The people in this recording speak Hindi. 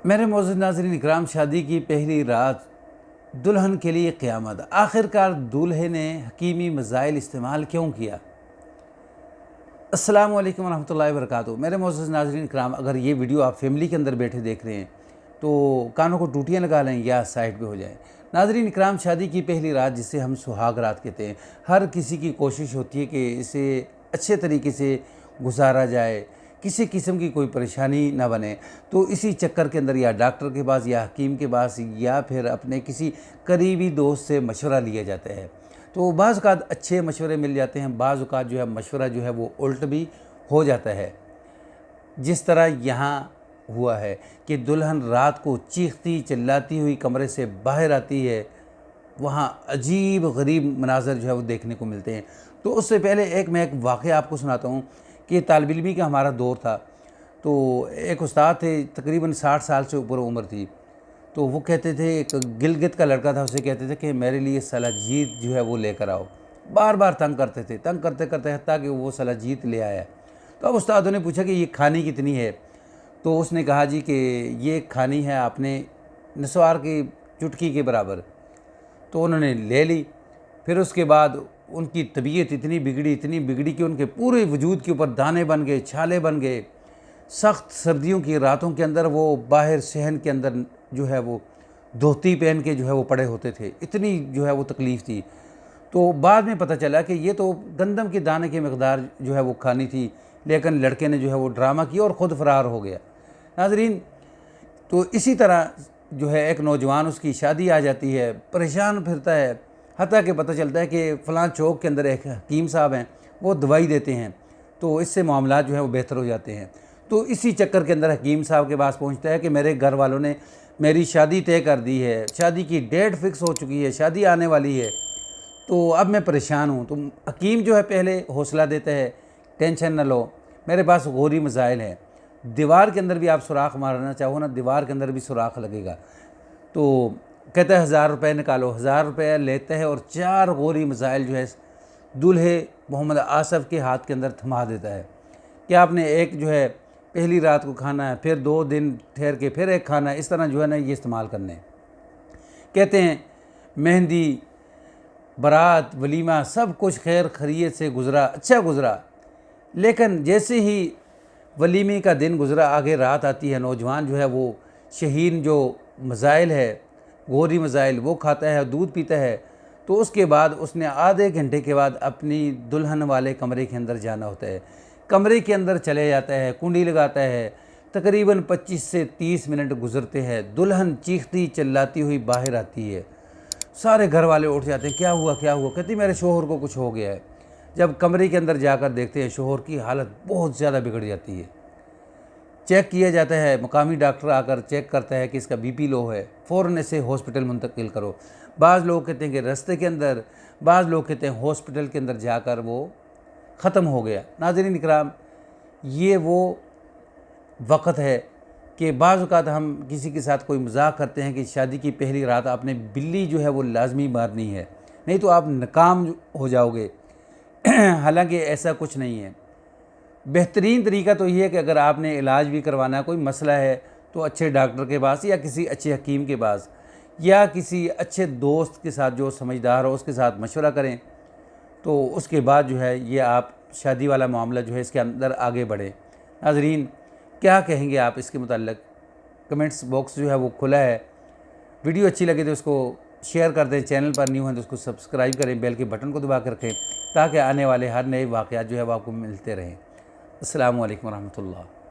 मेरे मौजूद नाज़रीन इकराम, शादी की पहली रात दुल्हन के लिए क़यामत। आखिरकार दूल्हे ने हकीमी मज़ाइल इस्तेमाल क्यों किया? अस्सलामु अलैकुम रहमतुल्लाहि व बरकातुहू। मेरे मौजूद नाज़रीन इकराम, अगर ये वीडियो आप फैमिली के अंदर बैठे देख रहे हैं तो कानों को टूटियाँ लगा लें या साइड पे हो जाएं। नाज़रीन इकराम, शादी की पहली रात जिसे हम सुहाग रात कहते हैं, हर किसी की कोशिश होती है कि इसे अच्छे तरीके से गुजारा जाए, किसी किस्म की कोई परेशानी ना बने। तो इसी चक्कर के अंदर या डॉक्टर के पास या हकीम के पास या फिर अपने किसी करीबी दोस्त से मशवरा लिया जाता है। तो बाज़ औक़ात अच्छे मशवरे मिल जाते हैं, बाज़ औक़ात जो है मशवरा जो है वो उल्ट भी हो जाता है। जिस तरह यहाँ हुआ है कि दुल्हन रात को चीखती चिल्लाती हुई कमरे से बाहर आती है, वहाँ अजीब गरीब मनाज़र जो है वो देखने को मिलते हैं। तो उससे पहले मैं एक वाक़या आपको सुनाता हूँ कि तालिब इल्मी का हमारा दौर था। तो एक उस्ताद थे, तकरीबन 60 साल से ऊपर उम्र थी। तो वो कहते थे, एक गिलगित का लड़का था, उसे कहते थे कि मेरे लिए सलाजीत जो है वो लेकर आओ। बार बार तंग करते थे, तंग करते करते हत्ता कि वो सलाजीत ले आया। तो अब उस्तादों ने पूछा कि ये खानी कितनी है? तो उसने कहा जी कि ये खानी है आपने नस्वार की चुटकी के बराबर। तो उन्होंने ले ली। फिर उसके बाद उनकी तबीयत इतनी बिगड़ी कि उनके पूरे वजूद के ऊपर दाने बन गए, छाले बन गए। सख्त सर्दियों की रातों के अंदर वो बाहर सहन के अंदर जो है वो धोती पहन के जो है वो पड़े होते थे, इतनी जो है वो तकलीफ़ थी। तो बाद में पता चला कि ये तो गंदम के दाने की मकदार जो है वो खानी थी, लेकिन लड़के ने जो है वो ड्रामा किया और ख़ुद फ़रार हो गया। नाज़रीन, तो इसी तरह जो है एक नौजवान, उसकी शादी आ जाती है, परेशान फिरता है, हत्ता कि पता चलता है कि फ़लाँ चौक के अंदर एक हकीम साहब हैं, वो दवाई देते हैं, तो इससे मामलात जो है वो बेहतर हो जाते हैं। तो इसी चक्कर के अंदर हकीम साहब के पास पहुंचता है कि मेरे घर वालों ने मेरी शादी तय कर दी है, शादी की डेट फिक्स हो चुकी है, शादी आने वाली है, तो अब मैं परेशान हूँ। तो हकीम जो है पहले हौसला देता है, टेंशन न लो, मेरे पास गौरी मज़ाइल है। दीवार के अंदर भी आप सुराख मारना चाहो ना, दीवार के अंदर भी सुराख लगेगा। तो कहता है 1000 रुपये निकालो। 1000 रुपये लेता है और 4 गौरी मज़ाइल जो है दूल्हे मोहम्मद आसफ़ के हाथ के अंदर थमा देता है कि आपने एक जो है पहली रात को खाना है, फिर 2 दिन ठहर के फिर एक खाना है, इस तरह जो है ना ये इस्तेमाल करने। कहते हैं मेहंदी, बारात, वलीमा सब कुछ खैर खैरियत से गुज़रा, अच्छा गुज़रा। लेकिन जैसे ही वलीमे का दिन गुज़रा, आगे रात आती है, नौजवान जो है वो शहीन जो मज़ाइल है, गौरी मज़ाइल, वो खाता है, दूध पीता है। तो उसके बाद उसने आधे घंटे के बाद अपनी दुल्हन वाले कमरे के अंदर जाना होता है। कमरे के अंदर चले जाता है, कुंडी लगाता है, तकरीबन 25 से 30 मिनट गुजरते हैं, दुल्हन चीखती चिल्लाती हुई बाहर आती है। सारे घर वाले उठ जाते हैं, क्या हुआ क्या हुआ? कहती मेरे शोहर को कुछ हो गया है। जब कमरे के अंदर जाकर देखते हैं, शोहर की हालत बहुत ज़्यादा बिगड़ जाती है। चेक किया जाता है, मकामी डॉक्टर आकर चेक करता है कि इसका बीपी लो है, फ़ौरन इसे हॉस्पिटल मुंतकिल करो। बाज़ लोग कहते हैं कि रास्ते के अंदर, बाज़ लोग कहते हैं हॉस्पिटल के अंदर जाकर वो ख़त्म हो गया। नाज़रीन इकराम, ये वो वक़्त है कि बाज़ औक़ात हम किसी के साथ कोई मज़ाक करते हैं कि शादी की पहली रात आपने बिल्ली जो है वो लाजमी मारनी है, नहीं तो आप नाकाम हो जाओगे। हालांकि ऐसा कुछ नहीं है। बेहतरीन तरीका तो ये है कि अगर आपने इलाज भी करवाना है, कोई मसला है, तो अच्छे डॉक्टर के पास या किसी अच्छे हकीम के पास या किसी अच्छे दोस्त के साथ जो समझदार हो उसके साथ मशवरा करें। तो उसके बाद जो है ये आप शादी वाला मामला जो है इसके अंदर आगे बढ़े। नाज़रीन, क्या कहेंगे आप इसके मुताल्लिक़? कमेंट्स बॉक्स जो है वो खुला है। वीडियो अच्छी लगे तो उसको शेयर कर दें, चैनल पर न्यू हैं तो उसको सब्सक्राइब करें, बेल के बटन को दबा कर रखें ताकि आने वाले हर नए वाक़यात जो है वो आपको मिलते रहें। अस्सलामु अलैकुम रहमतुल्लाह।